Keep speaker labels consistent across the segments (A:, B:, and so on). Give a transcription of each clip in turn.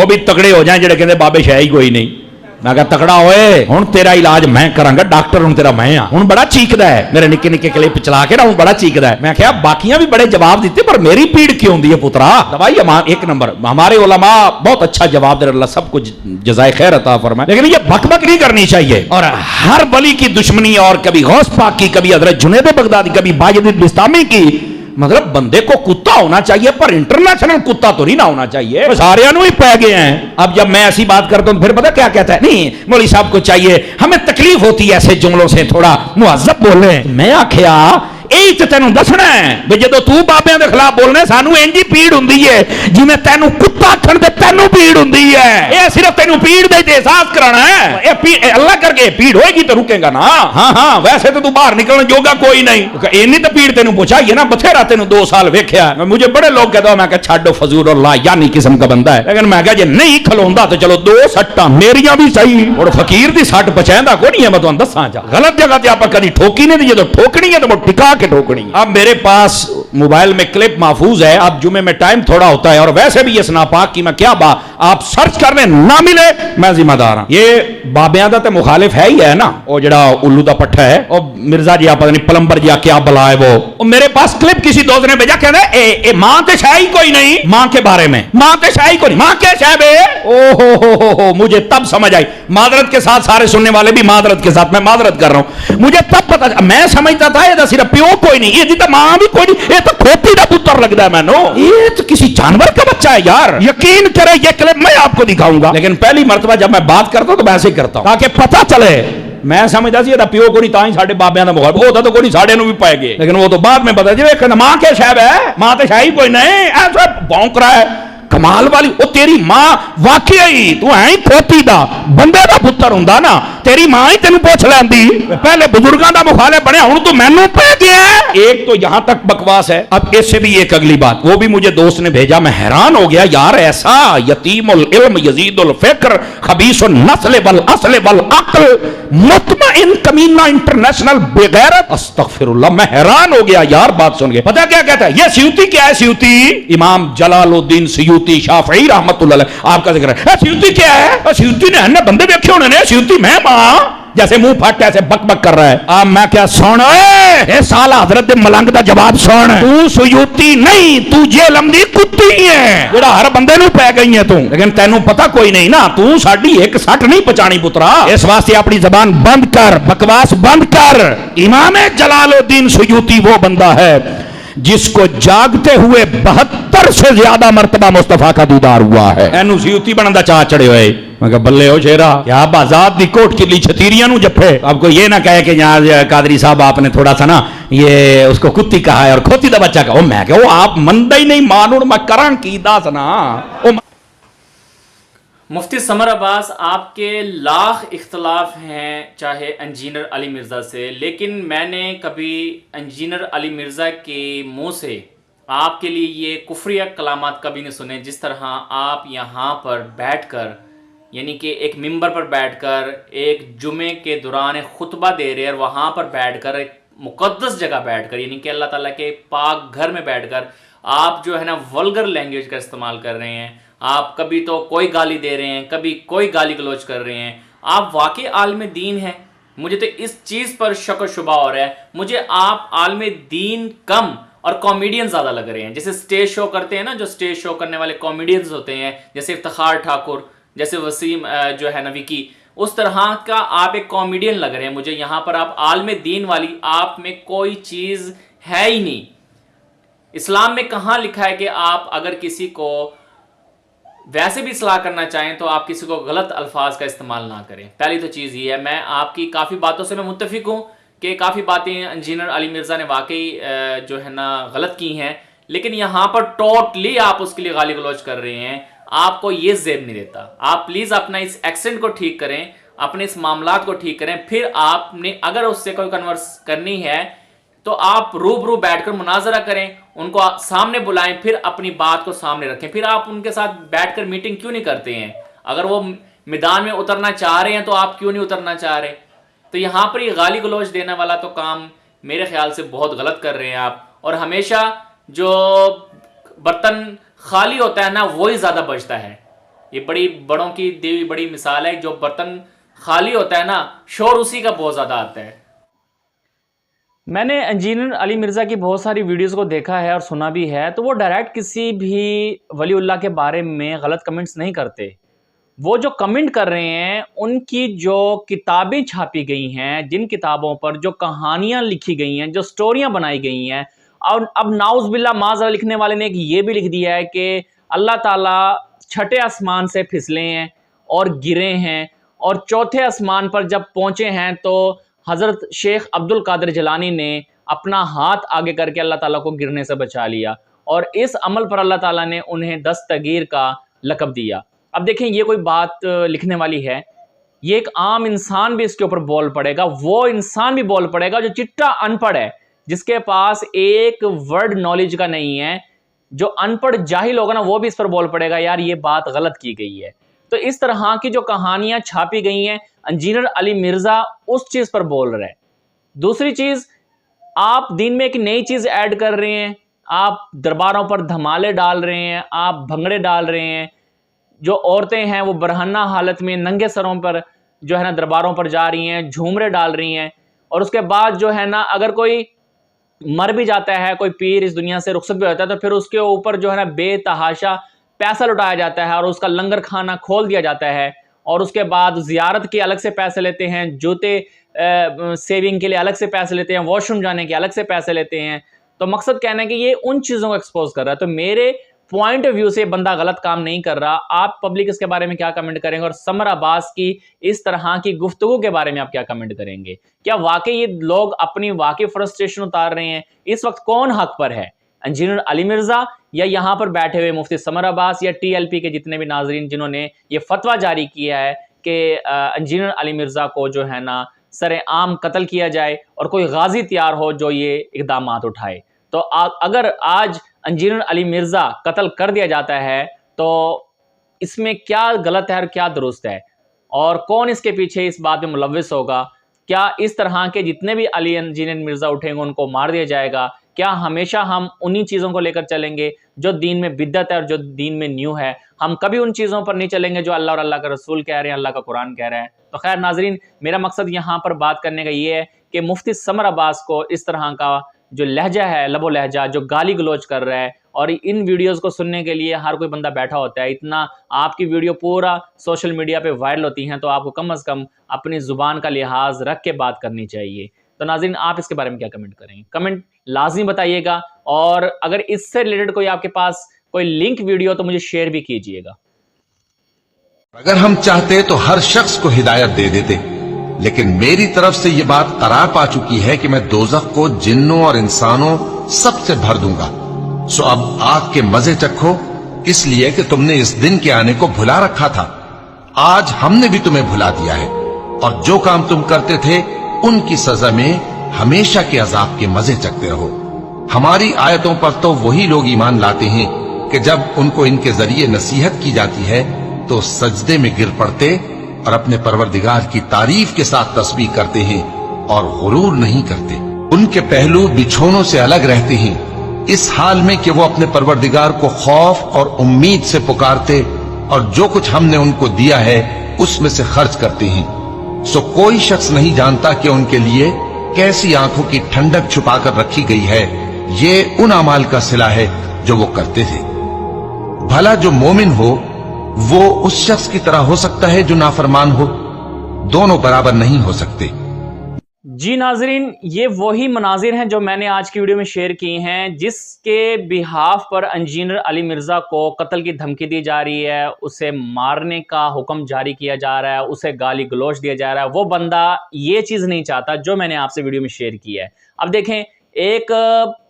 A: وہ بھی تگڑے ہو جائیں جڑے کہندے بابے شے ہی کوئی نہیں. میں کہا تکڑا ہوئے ہن تیرا علاج میں کراں گا, ڈاکٹر ہن تیرا میں ہاں. ہن بڑا چیکدا ہے میرے نکے نکے کلپ چلا کے نا, ہن بڑا چیکدا ہے. میں کہا باقیاں بھی بڑے جواب دیتے پر میری پیڑ کیوں ہوندی ہے پترا؟ دوائی ایک نمبر. ہمارے علماء بہت اچھا جواب دے, اللہ سب کو جزائے خیر عطا فرمائے. لیکن یہ بک بک نہیں کرنی چاہیے. اور ہر ولی کی دشمنی, اور کبھی غوث پاک کی, کبھی حضرت جنید بغدادی, کبھی باجد بستامی کی. مطلب بندے کو کتا ہونا چاہیے پر انٹرنیشنل کتا تو نہیں نہ ہونا چاہیے. سارے ہی پہ گئے ہیں. اب جب میں ایسی بات کرتا ہوں پھر پتہ کیا کہتا ہے, نہیں مولوی صاحب کو چاہیے, ہمیں تکلیف ہوتی ہے ایسے جملوں سے, تھوڑا مہذب بولیں. میں آخیا یہی تو تینوں دسنا ہے بھی جدو تو بابیاں دے خلاف بولنے سانو انجی پیڑ ہوندی ہے جی میں تینوں کتا آکھن تے تینوں پیڑ ہوندی ہے. یہ صرف تینوں پیڑ دے احساس کرانا ہے. اللہ کر کے پیڑ ہوئے گی تو رکے گا نا. ہاں ہاں ویسے تو باہر نکلنے جوگا کوئی نہیں. اینی تو پیڑ تینوں پہنچائی ہے نا, بتھیرا تینوں 2 سال ویکھیا. مجھے بڑے لوگ کہتے ہیں, میں کہ چھاڑو فضول اور لا یعنی قسم کا بندہ ہے. لیکن میں کہا جی نہیں کھلوندا تو چلو 2 سٹاں میریاں بھی صحیح, اور فقیر دی سٹ بچیندا کوئی نہیں ہے. میں تانوں دساں جا غلط جگہ تے آپ کدی ٹھوکی نہیں, جدو ٹھوکنی ہے تو وہ ٹکا کے ٹھوکنی. اب میرے پاس موبائل میں کلپ محفوظ ہے. اب جمعے میں ٹائم تھوڑا ہوتا ہے, اور ویسے بھی یہ ناپاک کی میں کیا آپ سرچ کر لیں, نہ ملے میں ذمہ دار ہوں. یہ بابیاں دا تے مخالف ہے ہی ہے نا, وہ جڑا الو دا پٹھا ہے, اور مرزا جی پتہ نہیں پلمبر جی کیا بلا ہے وہ میرے پاس کلپ کسی دوست نے بھیجا, کہہ رہے اے ماں تے شاہی کوئی نہیں, ماں کے بارے میں ماں تے شاہی کوئی نہیں, ماں کے شاہب ہے. او ہو مجھے تب سمجھ آئی, معذرت کے ساتھ سارے سننے والے بھی معذرت کے ساتھ, میں معذرت کر رہا ہوں. مجھے تب پتا, میں سمجھتا تھا یہ صرف پیو کوئی نہیں, یہ جیتا ماں بھی کوئی نہیں, یہ تو کھوتی دا پتر لگتا ہے. میں نو یہ تو کسی جانور کا بچہ ہے یار. یقین کرے یہ کلپ میں آپ کو دکھاؤں گا, لیکن پہلی مرتبہ جب میں بات کرتا ہوں تو میں ایسے ہی کرتا ہوں تاکہ پتہ چلے. میں سمجھتا سی یہ پیو کو نہیں, تاں ہی ساڈے بابیاں دا مخالف ہوتا تو کوئی نہیں, ساڈے نو بھی پائے گئے. لیکن وہ تو بعد میں پتا جی ماں کے شاہب ہے, ماں تے شاہی کوئی نہیں, ایسا بھونک رہا ہے. کمال والی وہ تیری ماں واقعی تو ہے ہی کھوتی دا بندے دا پتر ہوندا نا, تیری ماں ہی تینوں پوچھ لیندی. پہلے بزرگاں دا مخالف بنیا, ہن تو مینوں پہ گیا. ایک تو یہاں تک بکواس ہے. اب اس سے بھی ایک اگلی بات, وہ بھی مجھے دوست نے بھیجا, میں حیران ہو گیا یار. ایسا یتیم العلم یزید الفکر خبیث النسل والاصل والعقل مطمئن کمینہ انٹرنیشنل بغیرت, استغفر اللہ. میں حیران ہو گیا یار بات سن کے. پتہ کیا کہتا ہے یہ سیوطی کیا ہے؟ سیوطی امام جلال الدین سیوطی شافعی رحمت اللہ علیہ, آپ کا ذکر ہے. سیوطی کیا ہے؟ سیوطی نے ہن بندے دیکھے ہونے نے, سیوطی میں ماں جیسے منہ پھٹ ایسے بک بک کر رہا ہے. اب میں کیا سن اے سال حضرت ملنگ دا جواب سن, تو سیوطی نہیں, تو جہلم دی کتی ہے جڑا ہر بندے نو پے گئی ہے تو. لیکن تینوں پتہ کوئی نہیں نا, تو ساڈی ایک سٹ نہیں پچانی پترا. اس واسطے اپنی زبان بند کر, بکواس بند کر. امام جلال الدین سیوطی وہ بندہ ہے جس کو جاگتے ہوئے 72 سے زیادہ مرتبہ مصطفیٰ کا دیدار ہوا ہے. اینو سیوطی بنن دا چاہ چڑھے ہوئے. میں کہا بلے ہو شیرا, کیا بازاد دی کوٹ کی لی چھتیریاں نو جپے. اب کوئی یہ نہ کہے کہ یہاں قادری صاحب آپ نے تھوڑا سا نا یہ اس کو کتی کہا ہے اور کھوتی دا بچہ کہا. میں کہا وہ آپ مندہ ہی نہیں مانون, میں کران کی دا سنا.
B: مفتی سمر عباس, آپ کے لاکھ اختلاف ہیں چاہے انجینئر علی مرزا سے, لیکن میں نے کبھی انجینئر علی مرزا کے منہ سے آپ کے لیے یہ کفریہ کلامات کبھی نہیں سنے جس طرح آپ یہاں پر بیٹھ کر, یعنی کہ ایک ممبر پر بیٹھ کر ایک جمعے کے دوران خطبہ دے رہے ہیں, اور وہاں پر بیٹھ کر ایک مقدس جگہ بیٹھ کر, یعنی کہ اللہ تعالیٰ کے پاک گھر میں بیٹھ کر آپ جو ہے نا ولگر لینگویج کا استعمال کر رہے ہیں. آپ کبھی تو کوئی گالی دے رہے ہیں, کبھی کوئی گالی گلوچ کر رہے ہیں. آپ واقعی عالم دین ہیں. مجھے تو اس چیز پر شک و شبہ ہو رہا ہے. مجھے آپ عالم دین کم اور کامیڈین زیادہ لگ رہے ہیں. جیسے سٹیج شو کرتے ہیں نا, جو سٹیج شو کرنے والے کامیڈینز ہوتے ہیں, جیسے افتخار ٹھاکر, جیسے وسیم جو ہے نبی کی, اس طرح کا آپ ایک کامیڈین لگ رہے ہیں مجھے. یہاں پر آپ عالم دین والی آپ میں کوئی چیز ہے ہی نہیں. اسلام میں کہاں لکھا ہے کہ آپ اگر کسی کو ویسے بھی اصلاح کرنا چاہیں تو آپ کسی کو غلط الفاظ کا استعمال نہ کریں. پہلی تو چیز یہ ہے. میں آپ کی کافی باتوں سے میں متفق ہوں کہ کافی باتیں انجینئر علی مرزا نے واقعی جو ہے نا غلط کی ہیں, لیکن یہاں پر ٹوٹلی آپ اس کے لیے گالی گلوچ کر رہے ہیں. آپ کو یہ زیب نہیں دیتا. آپ پلیز اپنا اس ایکسنٹ کو ٹھیک کریں, اپنے اس معاملات کو ٹھیک کریں. پھر آپ نے اگر اس سے کوئی کنورس کرنی ہے تو آپ روبرو بیٹھ کر مناظرہ کریں, ان کو سامنے بلائیں, پھر اپنی بات کو سامنے رکھیں. پھر آپ ان کے ساتھ بیٹھ کر میٹنگ کیوں نہیں کرتے ہیں؟ اگر وہ میدان میں اترنا چاہ رہے ہیں تو آپ کیوں نہیں اترنا چاہ رہے؟ تو یہاں پر یہ گالی گلوچ دینے والا تو کام میرے خیال سے بہت غلط کر رہے ہیں آپ. اور ہمیشہ جو برتن خالی ہوتا ہے نا وہی زیادہ بچتا ہے. یہ بڑی بڑوں کی دی ہوئی بڑی مثال ہے. جو برتن خالی ہوتا ہے نا شور اسی کا بہت زیادہ آتا ہے. میں نے انجینئر علی مرزا کی بہت ساری ویڈیوز کو دیکھا ہے اور سنا بھی ہے، تو وہ ڈائریکٹ کسی بھی ولی اللہ کے بارے میں غلط کمنٹس نہیں کرتے. وہ جو کمنٹ کر رہے ہیں ان کی جو کتابیں چھاپی گئی ہیں، جن کتابوں پر جو کہانیاں لکھی گئی ہیں، جو سٹوریاں بنائی گئی ہیں، اور اب ناؤز باللہ معاذ اللہ لکھنے والے نے یہ بھی لکھ دیا ہے کہ اللہ تعالیٰ چھٹے آسمان سے پھسلے ہیں اور گرے ہیں، اور چوتھے آسمان پر جب پہنچے ہیں تو حضرت شیخ عبد القادر جیلانی نے اپنا ہاتھ آگے کر کے اللہ تعالیٰ کو گرنے سے بچا لیا، اور اس عمل پر اللہ تعالیٰ نے انہیں دستگیر کا لقب دیا. اب دیکھیں یہ کوئی بات لکھنے والی ہے، یہ ایک عام انسان بھی اس کے اوپر بول پڑے گا. وہ انسان بھی بول پڑے گا جو چٹا ان پڑھ ہے، جس کے پاس ایک ورڈ نالج کا نہیں ہے. جو ان پڑھ جاہل ہوگا نا وہ بھی اس پر بول پڑے گا یار یہ بات غلط کی گئی ہے. تو اس طرح کی جو کہانیاں چھاپی گئی ہیں، انجینئر علی مرزا اس چیز پر بول رہے ہیں. دوسری چیز، آپ دین میں ایک نئی چیز ایڈ کر رہے ہیں، آپ درباروں پر دھمالے ڈال رہے ہیں، آپ بھنگڑے ڈال رہے ہیں. جو عورتیں ہیں وہ برہنہ حالت میں ننگے سروں پر جو ہے نا درباروں پر جا رہی ہیں، جھومرے ڈال رہی ہیں. اور اس کے بعد جو ہے نا اگر کوئی مر بھی جاتا ہے، کوئی پیر اس دنیا سے رخصت بھی ہوتا ہے، تو پھر اس کے اوپر جو ہے نا بے تحاشا پیسہ لٹایا جاتا ہے اور اس کا لنگر کھانا کھول دیا جاتا ہے. اور اس کے بعد زیارت کے الگ سے پیسے لیتے ہیں، جوتے سیونگ کے لیے الگ سے پیسے لیتے ہیں، واش روم جانے کے الگ سے پیسے لیتے ہیں. تو مقصد کہنا ہے کہ یہ ان چیزوں کو ایکسپوز کر رہا ہے. تو میرے پوائنٹ آف ویو سے بندہ غلط کام نہیں کر رہا. آپ پبلک اس کے بارے میں کیا کمنٹ کریں گے؟ اور سمر عباس کی اس طرح کی گفتگو کے بارے میں آپ کیا کمنٹ کریں گے؟ کیا واقعی یہ لوگ اپنی واقعی فرسٹریشن اتار رہے ہیں؟ اس وقت کون حق پر ہے، انجینئر علی مرزا یا یہاں پر بیٹھے ہوئے مفتی سمر عباس یا ٹی ایل پی کے جتنے بھی ناظرین جنہوں نے یہ فتویٰ جاری کیا ہے کہ انجینئر علی مرزا کو جو ہے نا سر عام قتل کیا جائے اور کوئی غازی تیار ہو جو یہ اقدامات اٹھائے؟ تو اگر آج انجینئر علی مرزا قتل کر دیا جاتا ہے تو اس میں کیا غلط ہے اور کیا درست ہے، اور کون اس کے پیچھے اس بات میں ملوث ہوگا؟ کیا اس طرح کے جتنے بھی علی انجینئر مرزا اٹھیں گے ان کو مار دیا جائے گا؟ کیا ہمیشہ ہم انہی چیزوں کو لے کر چلیں گے جو دین میں بدعت ہے اور جو دین میں نیو ہے؟ ہم کبھی ان چیزوں پر نہیں چلیں گے جو اللہ اور اللہ کا رسول کہہ رہے ہیں، اللہ کا قرآن کہہ رہا ہے. تو خیر ناظرین، میرا مقصد یہاں پر بات کرنے کا یہ ہے کہ مفتی سمر عباس کو اس طرح کا جو لہجہ ہے، لب و لہجہ جو گالی گلوچ کر رہا ہے، اور ان ویڈیوز کو سننے کے لیے ہر کوئی بندہ بیٹھا ہوتا ہے. اتنا آپ کی ویڈیو پورا سوشل میڈیا پہ وائرل ہوتی ہیں تو آپ کو کم از کم اپنی زبان کا لحاظ رکھ کے بات کرنی چاہیے. تو ناظرین، آپ اس کے بارے میں کیا کمنٹ کریں گے؟ کمنٹ لازمی بتائیے گا، اور اگر اس سے ریلیٹڈ کوئی آپ کے پاس کوئی لنک ویڈیو تو مجھے شیئر بھی کیجئے گا.
C: اگر ہم چاہتے تو ہر شخص کو ہدایت دے دیتے، لیکن میری طرف سے یہ بات قرار پا چکی ہے کہ میں دوزخ کو جنوں اور انسانوں سب سے بھر دوں گا. سو اب آگ کے مزے چکھو، اس لیے کہ تم نے اس دن کے آنے کو بھلا رکھا تھا. آج ہم نے بھی تمہیں بھلا دیا ہے، اور جو کام تم کرتے تھے ان کی سزا میں ہمیشہ کے عذاب کے مزے چکھتے رہو. ہماری آیتوں پر تو وہی لوگ ایمان لاتے ہیں کہ جب ان کو ان کے ذریعے نصیحت کی جاتی ہے تو سجدے میں گر پڑتے اور اپنے پروردگار کی تعریف کے ساتھ تسبیح کرتے ہیں اور غرور نہیں کرتے. ان کے پہلو بچھونوں سے الگ رہتے ہیں، اس حال میں کہ وہ اپنے پروردگار کو خوف اور امید سے پکارتے اور جو کچھ ہم نے ان کو دیا ہے اس میں سے خرچ کرتے ہیں. سو کوئی شخص نہیں جانتا کہ ان کے لیے کیسی آنکھوں کی ٹھنڈک چھپا کر رکھی گئی ہے. یہ ان اعمال کا صلہ ہے جو وہ کرتے تھے. بھلا جو مومن ہو وہ اس شخص کی طرح ہو سکتا ہے جو نافرمان ہو؟ دونوں برابر نہیں ہو سکتے.
B: جی ناظرین، یہ وہی مناظر ہیں جو میں نے آج کی ویڈیو میں شیئر کی ہیں، جس کے بہاف پر انجینئر علی مرزا کو قتل کی دھمکی دی جا رہی ہے، اسے مارنے کا حکم جاری کیا جا رہا ہے، اسے گالی گلوچ دیا جا رہا ہے. وہ بندہ یہ چیز نہیں چاہتا جو میں نے آپ سے ویڈیو میں شیئر کی ہے. اب دیکھیں، ایک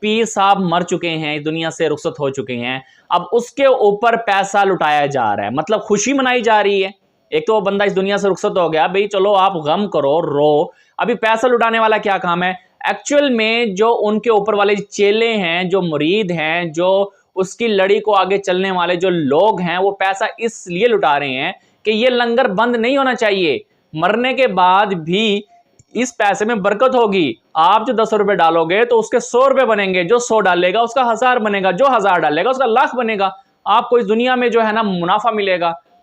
B: پیر صاحب مر چکے ہیں، اس دنیا سے رخصت ہو چکے ہیں، اب اس کے اوپر پیسہ لٹایا جا رہا ہے، مطلب خوشی منائی جا رہی ہے. ایک تو وہ بندہ اس دنیا سے رخصت ہو گیا، بھئی چلو آپ غم کرو، رو. ابھی پیسہ لٹانے والا کیا کام ہے؟ ایکچول میں جو ان کے اوپر والے چیلے ہیں، جو مرید ہیں، جو اس کی لڑی کو آگے چلنے والے جو لوگ ہیں، وہ پیسہ اس لیے لٹا رہے ہیں کہ یہ لنگر بند نہیں ہونا چاہیے. مرنے کے بعد بھی اس پیسے میں برکت ہوگی. آپ جو 10 روپے ڈالو گے تو اس کے 100 روپے بنیں گے، جو 100 ڈالے گا اس کا 1000 بنے گا، جو 1000 ڈالے گا اس کا 1,00,000 بنے گا. آپ کو اس دنیا میں جو ہے نا منافع ملے گا.